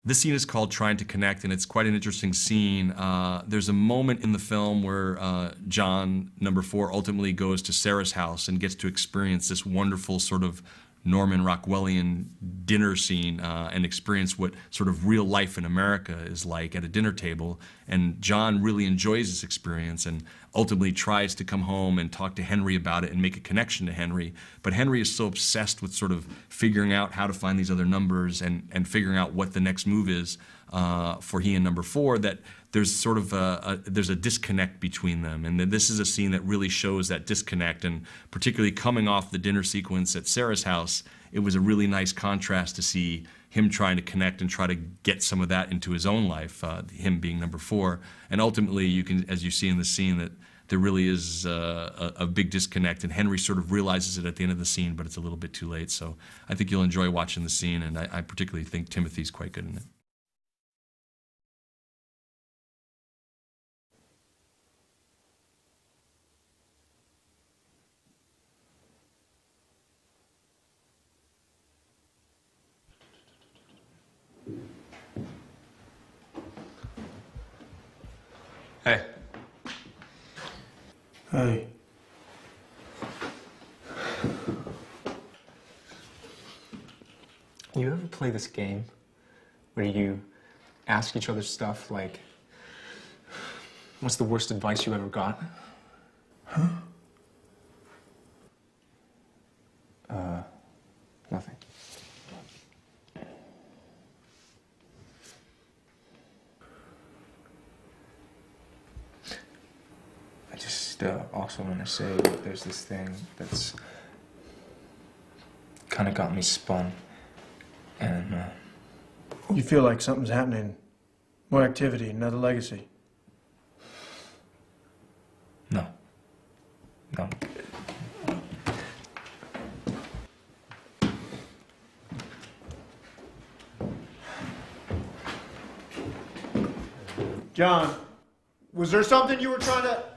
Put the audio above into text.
This scene is called Trying to Connect, and it's quite an interesting scene. There's a moment in the film where John, number 4, ultimately goes to Sarah's house and gets to experience this wonderful sort of Norman Rockwellian dinner scene and experience what sort of real life in America is like at a dinner table. And John really enjoys this experience and ultimately tries to come home and talk to Henry about it and make a connection to Henry. But Henry is so obsessed with sort of figuring out how to find these other numbers and figuring out what the next move is for he and number 4 that there's sort of there's a disconnect between them. And this is a scene that really shows that disconnect, and particularly coming off the dinner sequence at Sarah's house, it was a really nice contrast to see him trying to connect and try to get some of that into his own life, him being number 4. And ultimately, you can, as you see in the scene, that there really is a big disconnect, and Henry sort of realizes it at the end of the scene, but it's a little bit too late. So I think you'll enjoy watching the scene, and I particularly think Timothy's quite good in it. Hey. Hey. You ever play this game where you ask each other stuff like, what's the worst advice you ever got? Huh? Nothing. I just also want to say that there's this thing that's kind of got me spun, and You feel like something's happening. More activity, another legacy. no. John, was there something you were trying to...